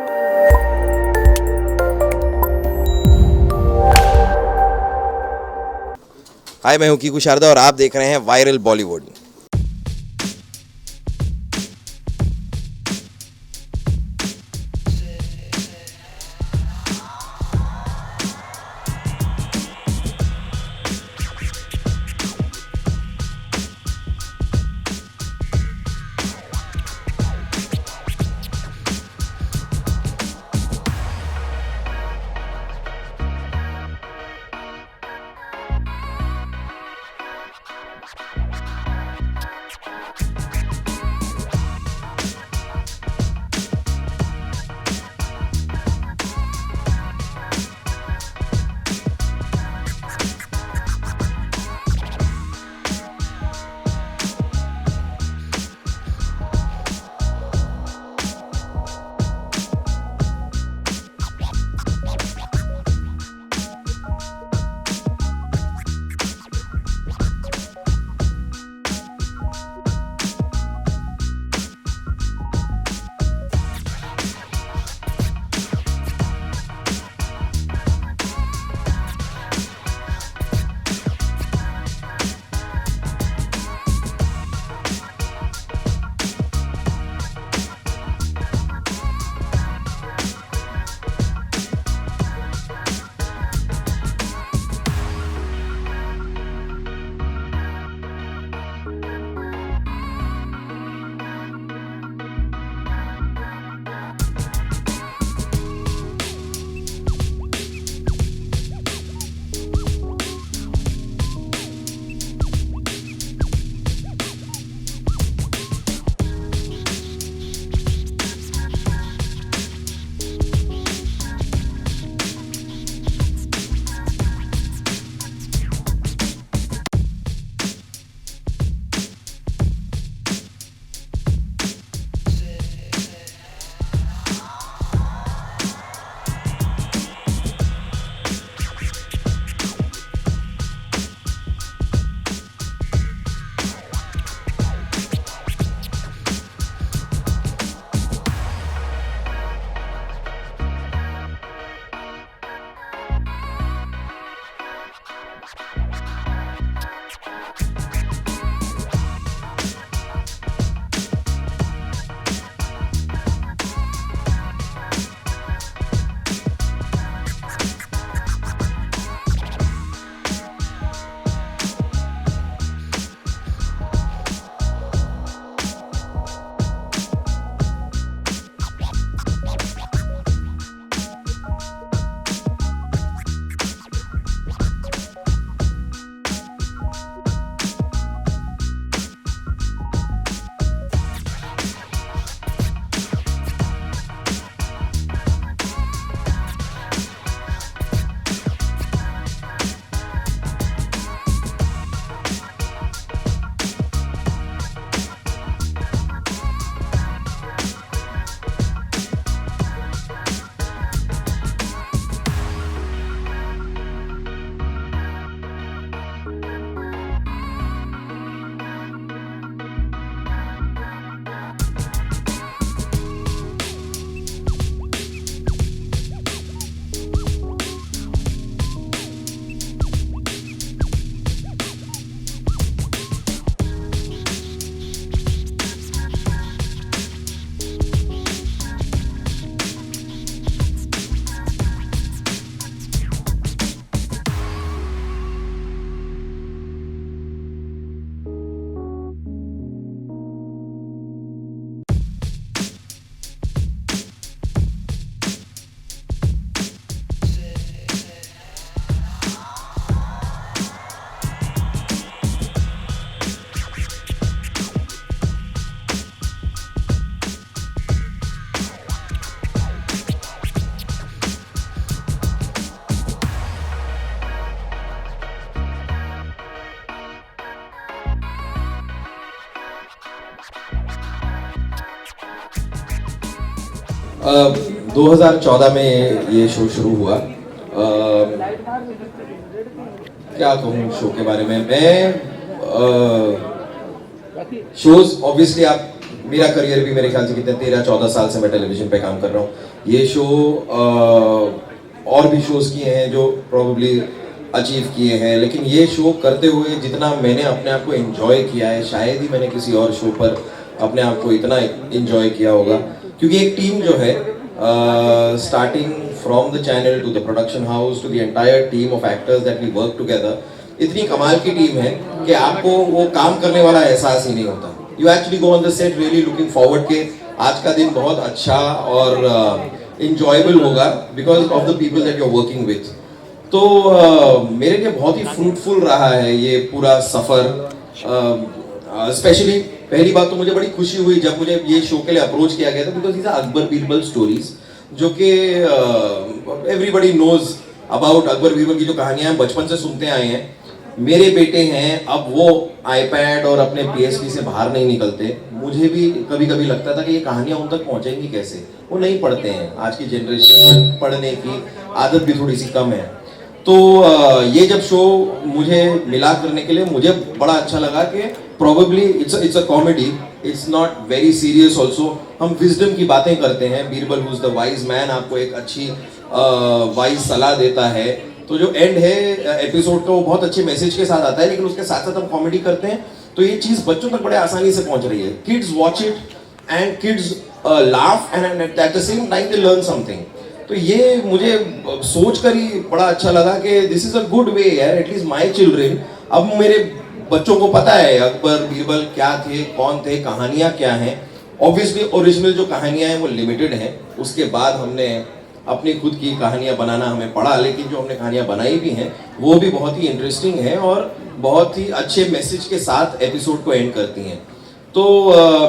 हाय, मैं हूं कीकू शारदा और आप देख रहे हैं वायरल बॉलीवुड। अ, 2014 में ये शो शुरू हुआ। क्या कहूँ शो के बारे में। मैं शोज ऑब्वियसली आप मेरा करियर भी मेरे ख्याल से कितने 13-14 साल से मैं टेलीविजन पे काम कर रहा हूँ। ये शो और भी शोज़ किए हैं जो प्रोबेबली अचीव किए हैं, लेकिन ये शो करते हुए जितना मैंने अपने आप को एंजॉय किया है शायद ही मैंने किसी और शो पर अपने आप को इतना एंजॉय किया होगा। क्योंकि एक टीम जो है starting from the channel to the production house to the entire team of actors that we work together, इतनी कमाल की टीम है कि आपको वो काम करने वाला एहसास ही नहीं होता। You actually go on the set really looking forward के आज का दिन बहुत अच्छा और इंजॉयबल होगा because of the people that you are working with. तो मेरे लिए बहुत ही फ्रूटफुल रहा है ये पूरा सफ़र। स्पेशली पहली बात तो मुझे बड़ी खुशी हुई जब मुझे ये शो के लिए अप्रोच किया गया था, because these are Akbar Birbal stories जो कि everybody knows about. Akbar Birbal की जो कहानियां हम बचपन से सुनते आए हैं। मेरे बेटे हैं, अब वो आईपैड और अपने पीएसपी से बाहर नहीं निकलते। मुझे भी कभी कभी लगता था कि ये कहानियां उन तक पहुंचेंगी कैसे, वो नहीं पढ़ते हैं। आज की जनरेशन पढ़ने की आदत भी थोड़ी सी कम है। तो ये जब शो मुझे मिला करने के लिए मुझे बड़ा अच्छा लगा कि probably it's a comedy, it's not very serious also. हम विजडम की बातें करते हैं, Birbal who is the wise man आपको एक अच्छी वाइज सलाह देता है। तो जो एंड है एपिसोड का वो बहुत अच्छे मैसेज के साथ आता है, लेकिन उसके साथ साथ हम कॉमेडी करते हैं। तो ये चीज़ बच्चों तक बड़े आसानी से पहुंच रही है। Kids watch it and kids laugh and at the same time they learn something. तो ये मुझे सोच कर ही बड़ा अच्छा लगा कि this is a good way यार, एटलीस्ट माई चिल्ड्रेन। अब मेरे बच्चों को पता है अकबर बीरबल क्या थे, कौन थे, कहानियाँ क्या हैं। ऑब्वियसली ओरिजिनल जो कहानियाँ हैं वो लिमिटेड हैं, उसके बाद हमने अपनी खुद की कहानियाँ बनाना हमें पड़ा, लेकिन जो हमने कहानियाँ बनाई भी हैं वो भी बहुत ही इंटरेस्टिंग है और बहुत ही अच्छे मैसेज के साथ एपिसोड को एंड करती हैं। तो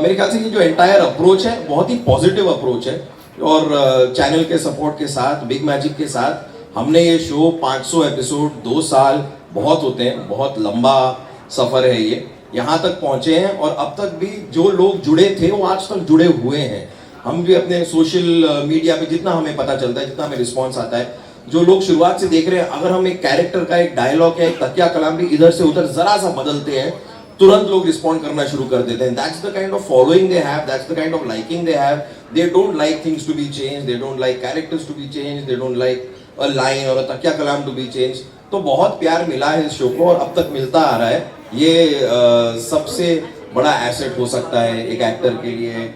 मेरे ख्याल से ये जो एंटायर अप्रोच है बहुत ही पॉजिटिव अप्रोच है और चैनल के सपोर्ट के साथ, बिग मैजिक के साथ हमने ये शो 500 एपिसोड 2 साल बहुत होते हैं, बहुत लंबा सफ़र है ये, यहाँ तक पहुँचे हैं। और अब तक भी जो लोग जुड़े थे वो आज तक जुड़े हुए हैं। हम भी अपने सोशल मीडिया पे जितना हमें पता चलता है, जितना हमें रिस्पॉन्स आता है, जो लोग शुरुआत से देख रहे हैं, अगर हम एक कैरेक्टर का एक डायलॉग या एक तकिया कलाम भी इधर से उधर जरा सा बदलते हैं, तुरंत लोग रिस्पॉन्ड करना शुरू कर देते हैं। That's the kind of following they have, that's the kind of liking they have. They don't like things to be change, they don't like characters to be change, they don't like a line और a तकिया कलाम to be change. तो बहुत प्यार मिला है इस show को और अब तक मिलता आ रहा है। ये सबसे बड़ा एसेट हो सकता है एक एक्टर के लिए।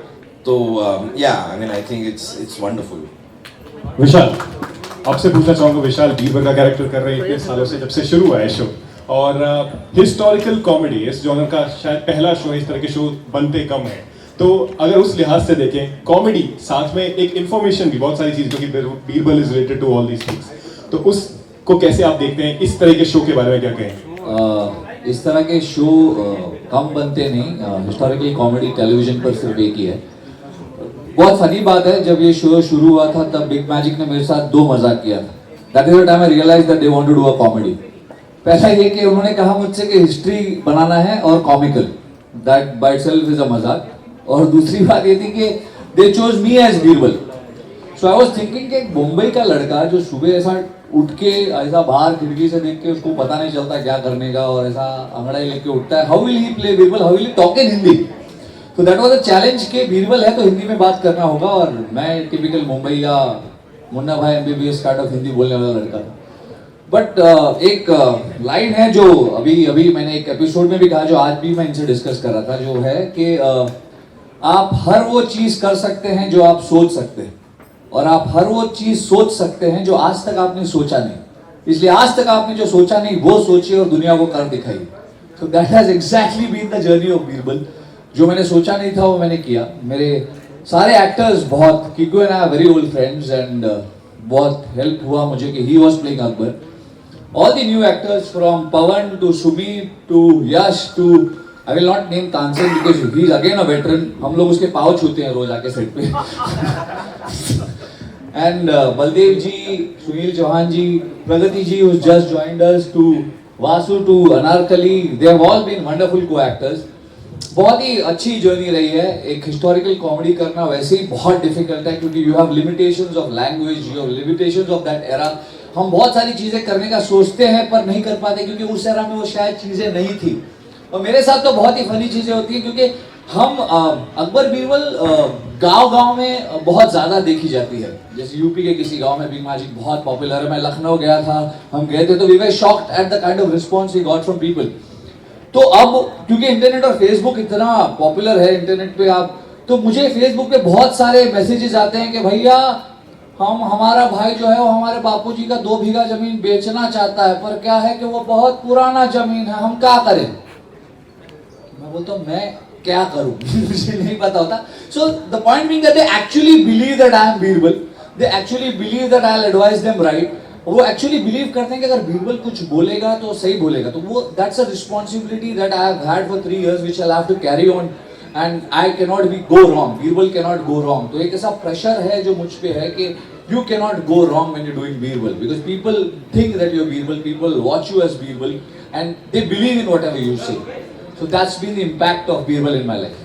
तो या I mean I think it's wonderful. Vishal, आपसे पूछना चाहूंगा, विशाल बीरबल का कैरेक्टर कर रहे हैं इतने सालों से, जब से शुरू हुआ है शो, और हिस्टोरिकल कॉमेडी इस जॉनर का शायद पहला शो है, इस तरह के शो बनते कम है। तो अगर उस लिहाज से देखें, कॉमेडी साथ में एक इंफॉर्मेशन भी, बहुत सारी चीज़ जो कि Birbal is related to all these things, तो उसको कैसे आप देखते हैं? इस तरह के शो के बारे में क्या कहें? इस तरह के शो कम बनते नहीं। हिस्टोरिकल कॉमेडी टेलीविजन पर सिर्फ एक ही है। बहुत फनी बात है, जब ये शो शुरू हुआ था तब बिग मैजिक ने मेरे साथ 2 मजाक किया था। That is the time I realise that they want to do a comedy. पहला ये कि उन्होंने कहा मुझसे कि हिस्ट्री बनाना है और comical, that by itself is a मजाक। और दूसरी बात ये थी कि they chose me as Birbal. So I was thinking कि एक मुंबई का लड़का जो सुबह ऐसा उठ के ऐसा बाहर खिड़की से देख के उसको पता नहीं चलता क्या करने का और ऐसा अंगड़ाई लेके उठता है, how will he play Birbal, how will he talk in Hindi? तो दैट वाज अ चैलेंज कि बीरबल है तो हिंदी में बात करना होगा, और मैं टिपिकल मुंबई या मुन्ना भाई एमबीबीएस काइंड ऑफ हिंदी बोलने वाला लड़का था। बट एक लाइन है जो अभी मैंने एक एपिसोड में भी कहा, जो आज भी मैं इनसे डिस्कस कर रहा था, जो है कि आप हर वो चीज़ कर सकते हैं जो आप सोच सकते हैं, और आप हर वो चीज़ सोच सकते हैं जो आज तक आपने सोचा नहीं। इसलिए आज तक आपने जो सोचा नहीं वो सोचिए और दुनिया को कर दिखाइए। So that has exactly been the journey of Birbal. जो मैंने सोचा नहीं था वो मैंने किया। मेरे सारे एक्टर्स बहुत, Kiku and I very old friends, and बहुत हेल्प हुआ मुझे कि he was playing Akbar. All the new actors from Pavan too Sumeet too Yash too, I will not name Tansen because he is again a veteran, हम लोग उसके पाँव छूते हैं रोज आके सेट पे। And Baldev ji, Sunil Chauhan ji, Pragati ji who's just joined us, to Vasu, to Anarkali, they have all been wonderful co-actors. बहुत ही अच्छी जर्नी रही है। एक हिस्टोरिकल कॉमेडी करना वैसे ही बहुत डिफिकल्ट है क्योंकि you have limitations of language, you have limitations of that era. हम बहुत सारी चीज़ें करने का सोचते हैं पर नहीं कर पाते क्योंकि उस एरा में वो शायद चीज़ें नहीं थी। और मेरे साथ तो बहुत ही फनी चीज़ें होती हैं क्योंकि हम अकबर बीरबल गांव-गांव में बहुत ज़्यादा देखी जाती है। जैसे यूपी के किसी गांव में बिग मैजिक बहुत पॉपुलर है। मैं लखनऊ गया था, हम गए थे तो we were shocked at the kind of response we got from people. तो अब क्योंकि इंटरनेट और फेसबुक इतना पॉपुलर है, इंटरनेट पे आप, तो मुझे फेसबुक पे बहुत सारे मैसेजेस आते हैं कि भैया हमारा भाई जो है वो हमारे बापूजी का 2 बीघा जमीन बेचना चाहता है, पर क्या है कि वो बहुत पुराना जमीन है, हम क्या करें। मैं बोलता हूँ मैं क्या करूं मुझे नहीं पता होता। So the point being that they actually believe that I am Birbal, they actually believe that I will advice them right. वो एक्चुअली बिलीव करते हैं कि अगर बीरबल कुछ बोलेगा तो सही बोलेगा। तो वो that's a responsibility that I have had for 3 years which I have to carry on and I can not be go wrong, Birbal can not go wrong. तो एक ऐसा प्रेशर है जो मुझ पे है कि you cannot go wrong when you're doing Birbal, because people think that you're Birbal, people watch you as Birbal and they believe in whatever you say. So that's been the impact of Birbal in my life.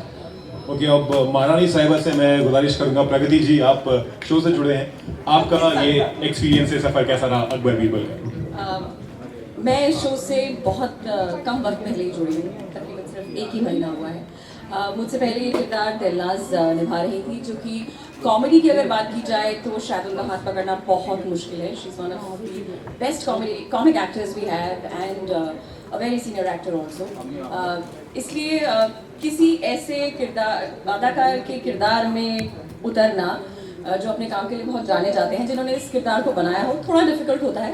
Okay, अब महारानी साहिबा से मैं गुजारिश करूंगा, प्रगति जी आप show से जुड़े हैं, आपका ये एक्सपीरियंस है, सफर कैसा रहा अकबर बीरबल का? मैं शो से बहुत कम वक्त पहले ही जुड़ी हूँ, तकरीबन सिर्फ 1 ही महीना हुआ है। मुझसे पहले ये किरदार दिलनाज निभा रही थी, जो कि कॉमेडी की अगर बात की जाए तो शायद उनका हाथ पकड़ना बहुत मुश्किल है। She is one of the best comic actors we have and a very senior actor also. इसलिए किसी ऐसे किरदार अदाकार के किरदार में उतरना जो अपने काम के लिए बहुत जाने जाते हैं, जिन्होंने इस किरदार को बनाया हो, थोड़ा डिफिकल्ट होता है।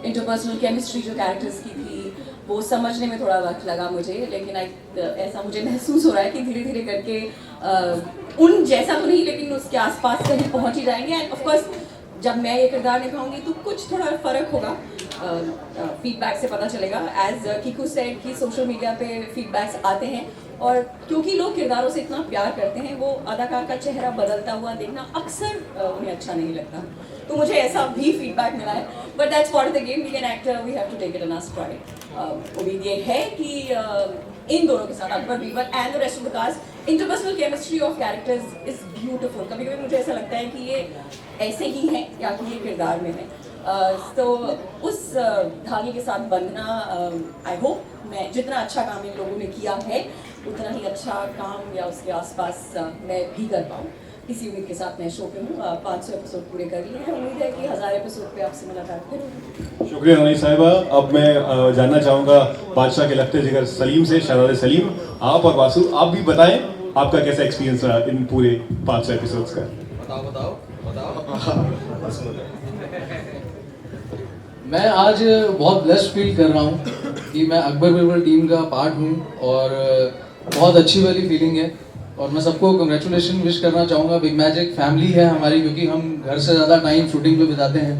इंटरपर्सनल केमिस्ट्री जो कैरेक्टर्स की थी वो समझने में थोड़ा वक्त लगा मुझे, लेकिन ऐसा मुझे महसूस हो रहा है कि धीरे धीरे करके उन जैसा तो नहीं लेकिन उसके आसपास कहीं पहुंच ही जाएंगे। एंड ऑफ कोर्स जब मैं ये किरदार निभाऊंगी तो कुछ थोड़ा फ़र्क होगा, फीडबैक से पता चलेगा। एज कीकू सेड कि सोशल मीडिया पे फीडबैक्स आते हैं और क्योंकि लोग किरदारों से इतना प्यार करते हैं, वो अदाकार का चेहरा बदलता हुआ देखना अक्सर उन्हें अच्छा नहीं लगता। तो मुझे ऐसा भी फीडबैक मिला है, but that's part of the game, we an actor we have to take it in our stride. उम्मीद ये है कि इन दोनों के साथ Akbar Birbal and the rest of the cast, interpersonal chemistry of characters is beautiful. कभी कभी मुझे ऐसा लगता है कि ये ऐसे ही हैं या कि ये किरदार में है। तो उस धागे के साथ बंधना, आई होप मैं जितना अच्छा काम इन लोगों ने किया है उतना ही अच्छा काम या उसके आसपास मैं भी कर पाऊँ। इसी उम्मीद के साथ मैं शो पे हूँ। 500 एपिसोड पूरे कर लिए हैं, उम्मीद है कि 1000 एपिसोड पे आपसे मुलाकात फिर होगी। शुक्रिया रानी साहिबा। अब मैं जानना चाहूँगा बादशाह के लखते जिगर सलीम से, शहजादे सलीम, आप और वासु आप भी बताएं आपका कैसा एक्सपीरियंस रहा इन पूरे 500 एपिसोड्स का। बताओ। मैं आज बहुत ब्लेस्ड फील कर रहा हूँ कि मैं अकबर बीरबल टीम का पार्ट हूँ और बहुत अच्छी वाली फीलिंग है। और मैं सबको कंग्रेचुलेशन विश करना चाहूँगा। बिग मैजिक फैमिली है हमारी, क्योंकि हम घर से ज़्यादा टाइम शूटिंग पे बिताते हैं,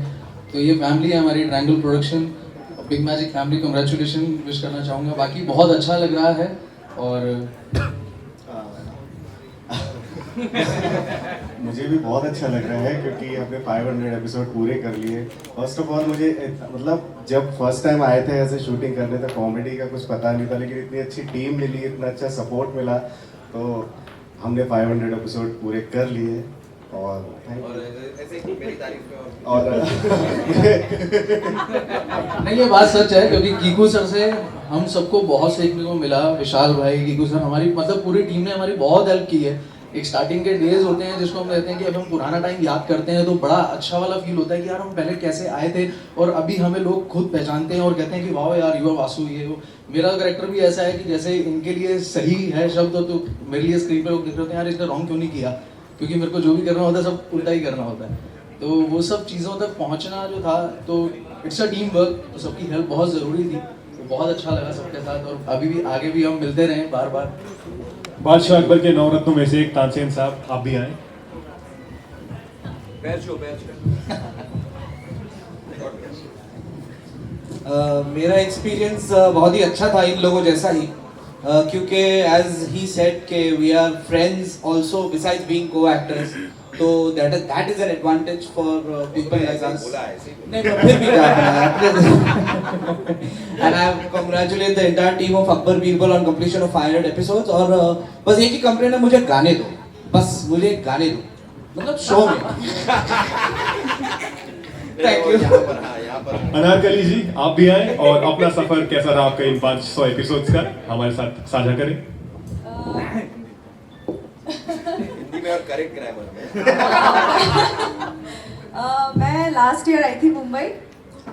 तो ये फैमिली है हमारी, triangle production, big magic family congratulation wish करना चाहूँगा। बाकी बहुत अच्छा लग रहा है और मुझे भी बहुत अच्छा लग रहा है क्योंकि हमने 500 एपिसोड पूरे कर लिए। फर्स्ट ऑफ ऑल मुझे मतलब जब फर्स्ट टाइम आए थे ऐसे शूटिंग करने, तो कॉमेडी का कुछ पता नहीं था, लेकिन इतनी अच्छी टीम मिली, इतना अच्छा सपोर्ट मिला, तो हमने 500 एपिसोड पूरे कर लिए। और ऐसे ही मेरी तारीफ में और नहीं, ये बात सच है क्योंकि कीकू सर से हम सबको बहुत सीखने को मिला। विशाल भाई, कीकू सर, हमारी मतलब पूरी टीम ने हमारी बहुत हेल्प की है। एक स्टार्टिंग के डेज होते हैं जिसको हम कहते हैं कि अब हम पुराना टाइम याद करते हैं तो बड़ा अच्छा वाला फील होता है कि यार हम पहले कैसे आए थे, और अभी हमें लोग खुद पहचानते हैं और कहते हैं कि वाह यार युवा वासु ये वो। मेरा कैरेक्टर भी ऐसा है कि जैसे इनके लिए सही है शब्द तो मेरे लिए स्क्रीन पे लोग देख रहे होते हैं यार इसने रॉन्ग क्यों नहीं किया, क्योंकि मेरे को जो भी करना होता है सब उल्टा ही करना होता है। तो वो सब चीज़ों तक पहुँचना जो था, तो इट्स अ टीम वर्क, तो सबकी हेल्प बहुत ज़रूरी थी। तो बहुत अच्छा लगा सबके साथ, और अभी भी आगे भी हम मिलते रहें बार बार। बादशाह अकबर के 9 रत्नों में से एक तानसेन साहब, आप भी आए। मेरा एक्सपीरियंस बहुत ही अच्छा था इन लोगों जैसा ही, क्योंकि एज ही सेड के we are friends also besides being co-actors, तो that is an advantage for people like us. नहीं तो फिर भी and I congratulate the entire team of Akbar Birbal on completion of 500 episodes. और बस एक ही कंप्लेंट है, मुझे गाने दो, बस मुझे गाने दो, मतलब शो में। Thank you. अनारकली जी आप भी आए और अपना सफर कैसा रहा आपका इन 500 एपिसोड्स का हमारे साथ साझा करें। हिंदी में और करेक्ट ग्रामर में। मैं लास्ट ईयर आई थी मुंबई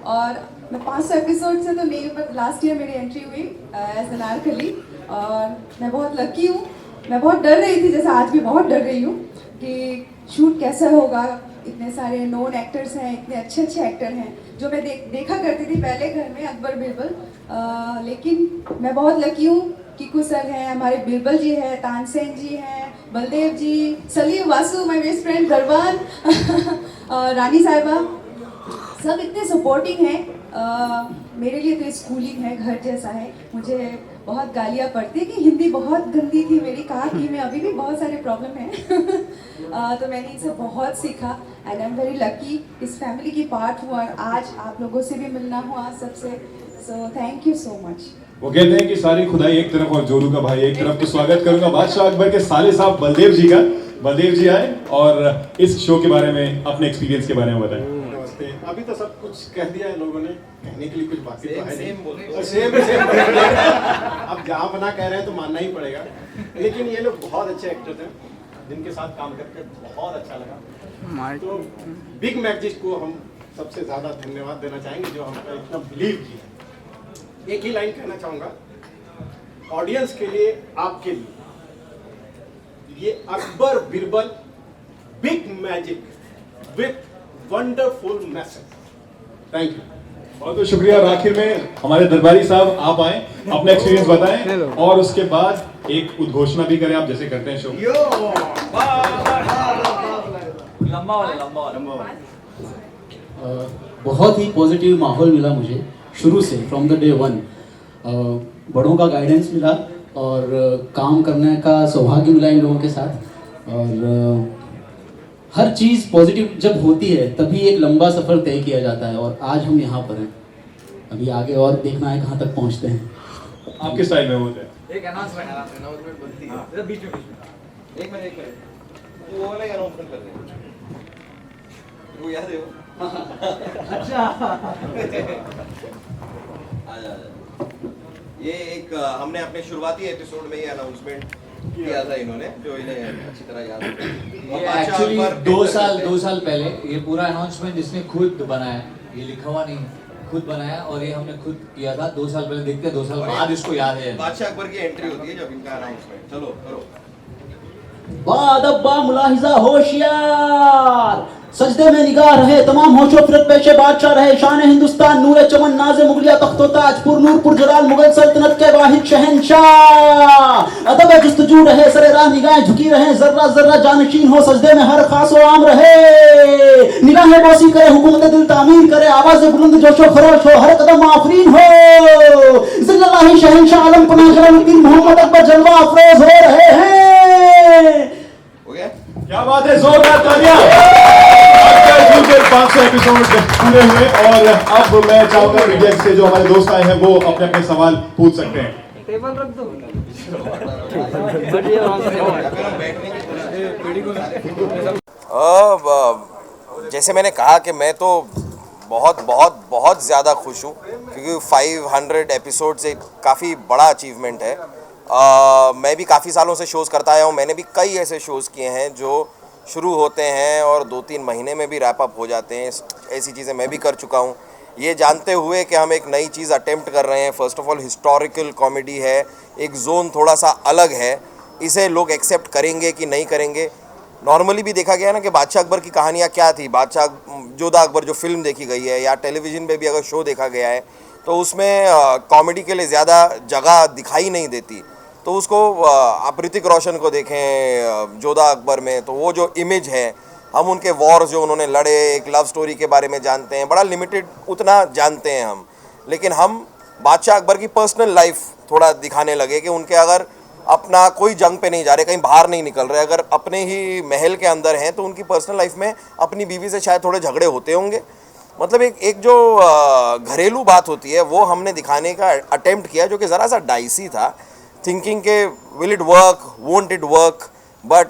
और मैं 500 एपिसोड से तो नहीं, बट लास्ट ईयर मेरी एंट्री हुई एज अनारकली और मैं बहुत लकी हूँ। मैं बहुत डर रही थी, जैसे आज भी बहुत डर रही हूँ कि शूट कैसा होगा। इतने सारे नोन एक्टर्स हैं, इतने अच्छे अच्छे एक्टर हैं जो मैं देखा करती थी पहले घर में, अकबर बिरबल। लेकिन मैं बहुत लकी हूँ। कीकू सर हैं, हमारे बिरबल जी हैं, तानसेन जी हैं, Baldev ji, Salim, Vasu, my best friend दरबान, रानी साहिबा, सब इतने सपोर्टिंग हैं। मेरे लिए तो स्कूलिंग है, घर जैसा है। मुझे बहुत गालियाँ पड़ती कि हिंदी बहुत गंदी थी मेरी, कहा कि मैं अभी भी बहुत सारे प्रॉब्लम हैं। तो मैंने इनसे बहुत सीखा and I am very lucky इस फैमिली की पार्ट हुआ और आज आप लोगों से भी मिलना हुआ सबसे। So thank you so much. वो कहते हैं कि सारी खुदाई एक तरफ और जोरू का भाई एक तरफ। तो स्वागत करूंगा बादशाह अकबर के साले साहब बलदेव जी का। बलदेव जी आए और इस शो के बारे में, अपने एक्सपीरियंस के बारे में बताएं। नमस्ते। अभी तो सब कुछ कह दिया है लोगों ने, कहने के लिए कुछ बाकी तो है सेम नहीं। बोलो। सेम अब जहाँ बना कह रहे हैं तो मानना ही पड़ेगा। लेकिन ये लोग बहुत अच्छे एक्टर हैं जिनके साथ काम करके बहुत अच्छा लगा। तो बिग मैजिक को हम सबसे ज़्यादा धन्यवाद देना चाहेंगे जो हम पर इतना बिलीव किया। एक ही लाइन कहना चाहूँगा ऑडियंस के लिए, आपके लिए, ये Akbar Birbal big magic with wonderful message. Thank you. बहुत बहुत शुक्रिया। और आखिर में हमारे दरबारी साहब आप आए, अपना एक्सपीरियंस बताएं और उसके बाद एक उद्घोषणा भी करें, आप जैसे करते हैं शो। लंबा वाला बहुत ही पॉजिटिव माहौल मिला मुझे शुरू से, फ्रॉम द डे वन। बड़ों का गाइडेंस मिला और काम करने का सौभाग्य मिला इन लोगों के साथ। और हर चीज़ पॉजिटिव जब होती है तभी एक लंबा सफ़र तय किया जाता है और आज हम यहाँ पर हैं। अभी आगे और देखना है कहाँ तक पहुँचते हैं। आपके स्टाइल में होता है। एक अनाउंसमेंट बनती है बीच में। एक मिनट वो वाला अनाउंसमेंट कर दें, वो याद है वो। अच्छा। आजा। ये एक हमने अपने शुरुआती एपिसोड में ये अनाउंसमेंट किया था इन्होंने, जो इन्हें अच्छी तरह याद है। ये एक्चुअली 2 साल पहले ये पूरा अनाउंसमेंट इसने खुद बनाया, ये लिखा हुआ नहीं, खुद बनाया और ये हमने खुद किया था 2 साल पहले। देखते हैं 2 साल बाद इसको याद है। बादशाह अकबर की एंट्री होती है जब इनका अनाउंसमेंट। चलो करो। बादब्बा मुलाहिजा होशियार, सजदे में निगाह रहे तमाम होशो फिरत पेशे बादशाह रहे। शान हिंदुस्तान नूर चमन नाज़े मुगलिया तख्तो ताज पुर नूर पुर जलाल मुगल सल्तनत के वाहिद शहंशाह। अदब जुस्तजू रहे सरे राह निगाहें झुकी रहे, जर्रा जर्रा जानशीन हो सजदे में हर खास व आम रहे। निगाहें बोसी करे हुकूमत दिल तामीर करे, आवाज़ बुलंद जोशो खरोश हो, हर कदम आफरीन हो। जिल्लाही शहंशाह आलम पनाह जलालुद्दीन मोहम्मद अकबर जलवा अफरोज हो रहे हैं। हो गया? क्या बात है, जोरदार तालियां। 500 एपिसोड पूरे हुए और अब मैं चाहूंगा मीडिया से जो हमारे दोस्त आए हैं वो अपने अपने सवाल पूछ सकते हैं। टेबल रख दो। जैसे मैंने कहा कि मैं तो बहुत बहुत बहुत ज़्यादा खुश हूँ क्योंकि 500 एपिसोड से काफ़ी बड़ा अचीवमेंट है। मैं भी काफ़ी सालों से शोज़ करता आया हूँ। मैंने भी कई ऐसे शोज़ किए हैं जो शुरू होते हैं और 2-3 महीने में भी रैप अप हो जाते हैं। ऐसी चीज़ें मैं भी कर चुका हूँ। ये जानते हुए कि हम एक नई चीज़ अटेम्प्ट कर रहे हैं। First of all historical comedy है, एक जोन थोड़ा सा अलग है, इसे लोग एक्सेप्ट करेंगे कि नहीं करेंगे। नॉर्मली भी देखा गया ना कि बादशाह अकबर की कहानियाँ क्या थी। बादशाह जोधा अकबर जो फिल्म देखी गई है या टेलीविज़न पे भी अगर शो देखा गया है तो उसमें कॉमेडी के लिए ज़्यादा जगह दिखाई नहीं देती। तो उसको आप ऋतिक रोशन को देखें जोधा अकबर में, तो वो जो इमेज है, हम उनके वॉर्स जो उन्होंने लड़े, एक लव स्टोरी के बारे में जानते हैं, बड़ा लिमिटेड उतना जानते हैं हम। लेकिन हम बादशाह अकबर की पर्सनल लाइफ थोड़ा दिखाने लगे कि उनके अगर अपना कोई जंग पे नहीं जा रहे, कहीं बाहर नहीं निकल रहे, अगर अपने ही महल के अंदर हैं तो उनकी पर्सनल लाइफ में अपनी बीवी से शायद थोड़े झगड़े होते होंगे। मतलब एक जो घरेलू बात होती है वो हमने दिखाने का अटेम्प्ट किया, जो कि ज़रा सा डाइसी था। थिंकिंग के will it work, won't it work, but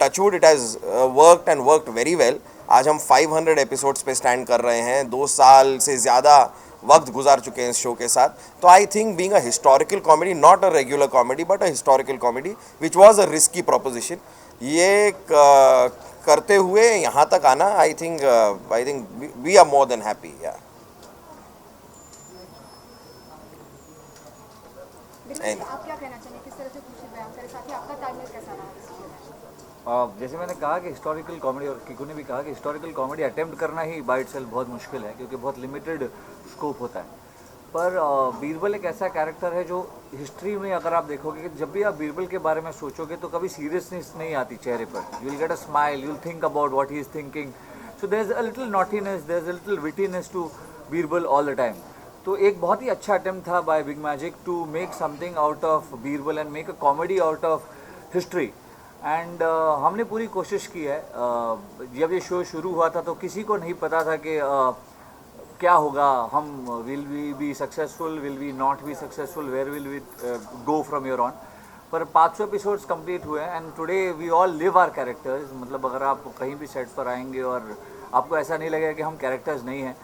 touchwood it has worked and worked very well. आज हम 500 एपिसोड्स पे स्टैंड कर रहे हैं, 2 साल से ज़्यादा वक्त गुजार चुके हैं इस शो के साथ. तो I think being a historical comedy, not a regular comedy but a historical comedy which was a risky proposition, ये करते हुए यहाँ तक आना, I think we are more than happy. आप क्या कहना चाहेंगे, किस तरह से खुशी बयान करें, साथ ही आपका तालमेल कैसा रहा? जैसे मैंने कहा कि हिस्टोरिकल कॉमेडी, और किकू ने भी कहा कि हिस्टोरिकल कॉमेडी अटेम्प्ट करना ही बाय इटसेल्फ बहुत मुश्किल है, क्योंकि बहुत लिमिटेड स्कोप होता है. पर बीरबल एक ऐसा कैरेक्टर है जो हिस्ट्री में, अगर आप देखोगे कि जब भी आप बीरबल के बारे में सोचोगे तो कभी सीरियसनेस नहीं आती चेहरे पर. You will get a smile, you will think about what he is thinking. So there is a little naughtiness, there is a little wittiness to Birbal all the time. तो एक बहुत ही अच्छा अटेम्प्ट था by big magic to make something out of Birbal and make a comedy out of history. And हमने पूरी कोशिश की है. जब ये शो शुरू हुआ था तो किसी को नहीं पता था कि क्या होगा, हम will we be successful, will we not be successful, where will we go from your on. पर 500 एपिसोड्स कंप्लीट हुए हैं and today we all live our characters. मतलब अगर आप कहीं भी सेट पर आएंगे और आपको ऐसा नहीं लगेगा कि हम कैरेक्टर्स नहीं हैं.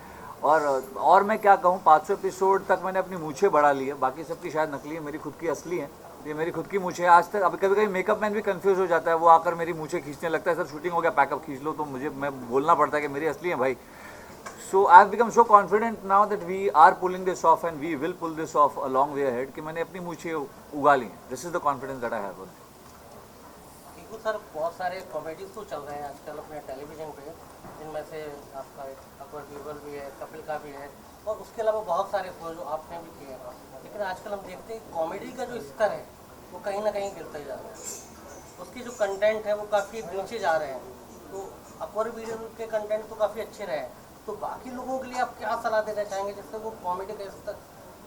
और मैं क्या कहूँ, 500 एपिसोड तक मैंने अपनी मूछें बढ़ा ली है, बाकी सबकी शायद नकली है, मेरी खुद की असली है. ये मेरी खुद की मूछें आज तक. अभी कभी कभी मेकअप मैन भी कंफ्यूज हो जाता है, वो आकर मेरी मूछें खींचने लगता है, सर शूटिंग हो गया पैकअप खींच लो, तो मैं बोलना पड़ता है कि मेरी असली है भाई. So I have become so confident now that we are pulling this off and we will pull this off a long way ahead, कि मैंने अपनी मूछें उगा ली हैं. This is the confidence that I have. Sir बहुत सारे comedies तो चल रहे हैं आजकल अपने टेलीविजन पे, जिनमें से आपका अकबर बीरबल भी है, कपिल का भी है, और उसके अलावा बहुत सारे शो जो आपने भी किए हैं. लेकिन आजकल हम देखते हैं कॉमेडी का जो स्तर है वो कहीं ना कहीं गिरता ही जा रहा है. उसकी जो कंटेंट है वो काफ़ी नीचे जा रहे हैं. तो अकबर बीरबल के कंटेंट तो काफ़ी अच्छे रहे हैं, तो बाकी लोगों के लिए आप क्या सलाह देना चाहेंगे जिससे वो कॉमेडी का स्तर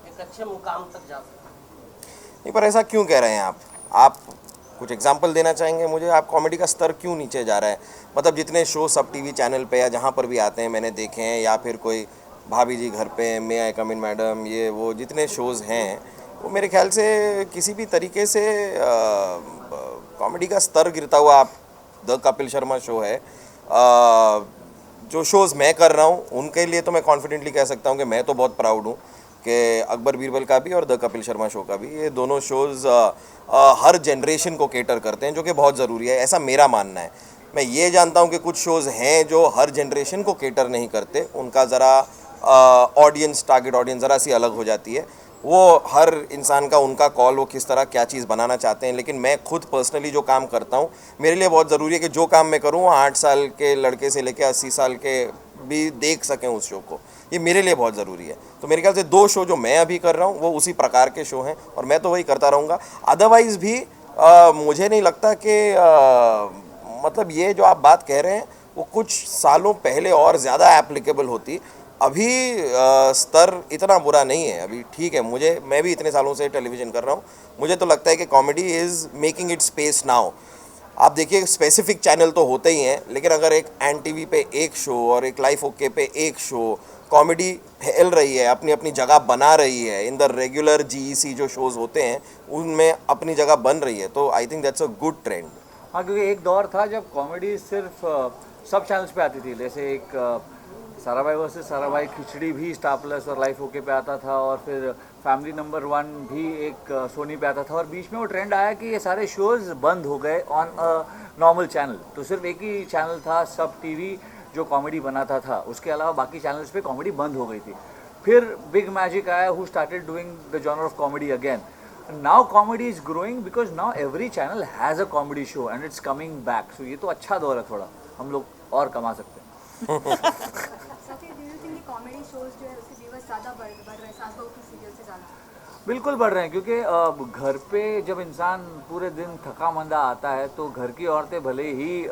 एक अच्छे मुकाम तक जा सके? नहीं, पर ऐसा क्यों कह रहे हैं आप कुछ एग्जाम्पल देना चाहेंगे मुझे? आप कॉमेडी का स्तर क्यों नीचे जा रहा है? मतलब जितने शो सब टीवी चैनल पे या जहाँ पर भी आते हैं मैंने देखे हैं, या फिर कोई भाभी जी घर पे, मे आई कम इन मैडम, ये वो जितने शोज़ हैं, वो मेरे ख्याल से किसी भी तरीके से कॉमेडी का स्तर गिरता हुआ आप द कपिल शर्मा शो है, जो शोज़ मैं कर रहा हूँ उनके लिए तो मैं कॉन्फिडेंटली कह सकता हूँ कि मैं तो बहुत प्राउड हूँ कि अकबर बीरबल का भी और द कपिल शर्मा शो का भी, ये दोनों शोज़ हर जनरेशन को केटर करते हैं, जो कि बहुत ज़रूरी है, ऐसा मेरा मानना है. मैं ये जानता हूँ कि कुछ शोज़ हैं जो हर जनरेशन को केटर नहीं करते, उनका ज़रा ऑडियंस, टारगेट ऑडियंस ज़रा सी अलग हो जाती है. वो हर इंसान का उनका कॉल, वो किस तरह क्या चीज़ बनाना चाहते हैं. लेकिन मैं खुद पर्सनली जो काम करता हूँ, मेरे लिए बहुत ज़रूरी है कि जो काम मैं करूँ 8 साल के लड़के से लेकर 80 साल के भी देख सकें उस शो को. ये मेरे लिए बहुत ज़रूरी है. तो मेरे ख्याल से 2 शो जो मैं अभी कर रहा हूँ वो उसी प्रकार के शो हैं और मैं तो वही करता रहूँगा. अदरवाइज़ भी मुझे नहीं लगता कि मतलब ये जो आप बात कह रहे हैं वो कुछ सालों पहले और ज़्यादा एप्लीकेबल होती. अभी स्तर इतना बुरा नहीं है, अभी ठीक है. मैं भी इतने सालों से टेलीविज़न कर रहा हूँ, मुझे तो लगता है कि comedy is making it space now. आप देखिए स्पेसिफिक चैनल तो होते ही हैं, लेकिन अगर एक एन टीवी पे एक शो और एक लाइफ ओके पे एक शो, कॉमेडी फैल रही है, अपनी अपनी जगह बना रही है, इन द रेगुलर जीईसी जो शोज़ होते हैं उनमें अपनी जगह बन रही है, तो I think that's a good trend. हाँ, क्योंकि एक दौर था जब कॉमेडी सिर्फ सब चैनल्स पे आती थी. जैसे एक साराभाई वर्सेस साराभाई खिचड़ी भी स्टार प्लस और लाइफ ओके पे आता था, और फिर फैमिली नंबर 1 भी एक सोनी पे आता था, और बीच में वो ट्रेंड आया कि ये सारे शोज़ बंद हो गए ऑन अ नॉर्मल चैनल. तो सिर्फ एक ही चैनल था सब टीवी जो कॉमेडी बनाता था, उसके अलावा बाकी चैनल्स पे कॉमेडी बंद हो गई थी. फिर बिग मैजिक आया who started doing the genre of comedy again. Now comedy is growing because now every channel has a comedy show and it's coming back. So ये तो अच्छा दौर है, थोड़ा हम लोग और कमा सकते हैं. कॉमेडी शोज जो है उसके व्यूअर्स ज़्यादा बढ़ रहे हैं सास बहू की सीरियल से ज़्यादा? बिल्कुल बढ़ रहे हैं, क्योंकि घर पे जब इंसान पूरे दिन थका मंदा आता है तो घर की औरतें भले ही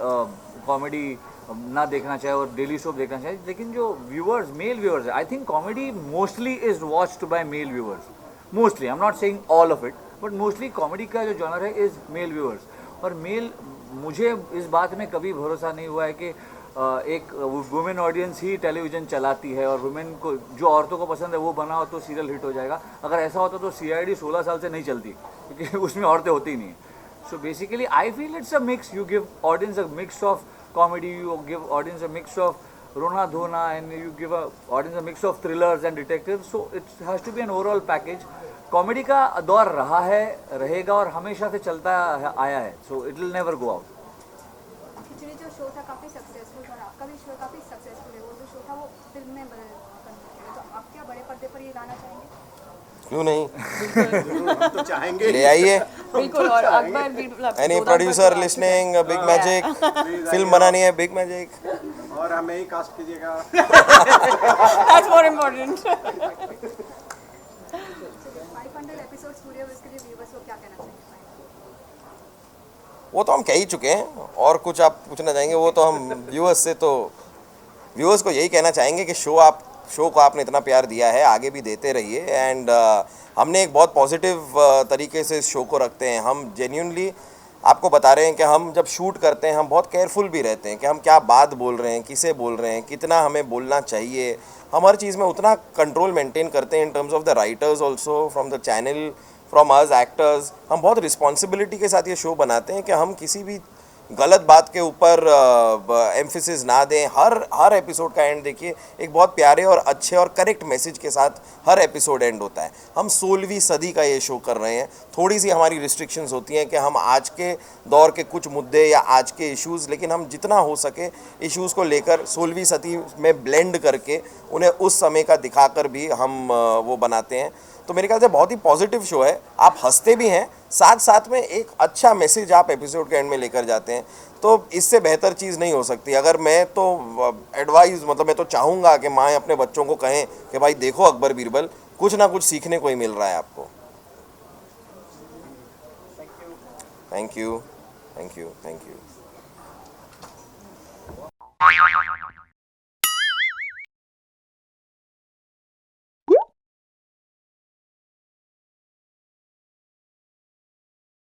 कॉमेडी ना देखना चाहे और डेली सोप देखना चाहे, लेकिन जो व्यूअर्स, मेल व्यूअर्स है, I think comedy mostly is watched by male viewers. Mostly, I am not saying all of it, but mostly comedy का जो जॉनर है इज़ मेल व्यूअर्स. और मेल, मुझे इस बात में कभी भरोसा नहीं हुआ है कि एक वुमेन ऑडियंस ही टेलीविज़न चलाती है और वुमेन को, जो औरतों को पसंद है वो बनाओ तो सीरियल हिट हो जाएगा. अगर ऐसा होता तो CID 16 साल से नहीं चलती, क्योंकि उसमें औरतें होती ही नहीं. So basically I feel it's a mix. You give audience a mix of comedy, you give audience a mix of Rona Dhona, and you give a audience a mix of thrillers and detectives. So it has to be an overall package. Comedy का दौर रहा है, रहेगा और हमेशा से चलता आया है. So it will never go out. खिचड़ी जो शो था काफ़ी सक्सेसफुल था, आपका भी शो काफ़ी सक्सेसफुल है. वो जो शो था वो फिल्म में तो आप क्या बड़े पर्दे पर ये लाना चाहेंगे? क्यों नहीं, तो चाहेंगे, ले आइए. बिल्कुल. और Akbar any producer listening, big magic film बनानी है, बिग मैजिक. और हमें ही कास्ट कीजिएगा. That's more important. 500 एपिसोड्स पूरे हुए, इसके लिए व्यूअर्स को क्या कहना चाहिए? वो तो हम कह ही चुके हैं. और कुछ आप पूछना चाहेंगे? वो तो हम व्यूअर्स को यही कहना चाहेंगे कि शो को आपने इतना प्यार दिया है, आगे भी देते रहिए. एंड हमने एक बहुत पॉजिटिव तरीके से इस शो को रखते हैं. हम जेन्युइनली आपको बता रहे हैं कि हम जब शूट करते हैं हम बहुत केयरफुल भी रहते हैं कि हम क्या बात बोल रहे हैं, किसे बोल रहे हैं, कितना हमें बोलना चाहिए. हम हर चीज़ में उतना कंट्रोल मेंटेन करते हैं in terms of the writers also, from the channel, from us actors. हम बहुत रिस्पॉन्सिबिलिटी के साथ ये शो बनाते हैं कि हम किसी भी गलत बात के ऊपर एम्फेसिस ना दें. हर एपिसोड का एंड देखिए एक बहुत प्यारे और अच्छे और करेक्ट मैसेज के साथ हर एपिसोड एंड होता है. हम 16वीं सदी का ये शो कर रहे हैं. थोड़ी सी हमारी रिस्ट्रिक्शंस होती हैं कि हम आज के दौर के कुछ मुद्दे या आज के इश्यूज़, लेकिन हम जितना हो सके इश्यूज़ को लेकर 16वीं सदी में ब्लेंड करके उन्हें उस समय का दिखाकर भी हम वो बनाते हैं. तो मेरे ख्याल से बहुत ही पॉजिटिव शो है. आप हंसते भी हैं, साथ साथ में एक अच्छा मैसेज आप एपिसोड के एंड में लेकर जाते हैं. तो इससे बेहतर चीज़ नहीं हो सकती. अगर मैं तो एडवाइस मैं तो चाहूँगा कि माएँ अपने बच्चों को कहें कि भाई देखो अकबर बीरबल, कुछ ना कुछ सीखने को ही मिल रहा है आपको. Thank you.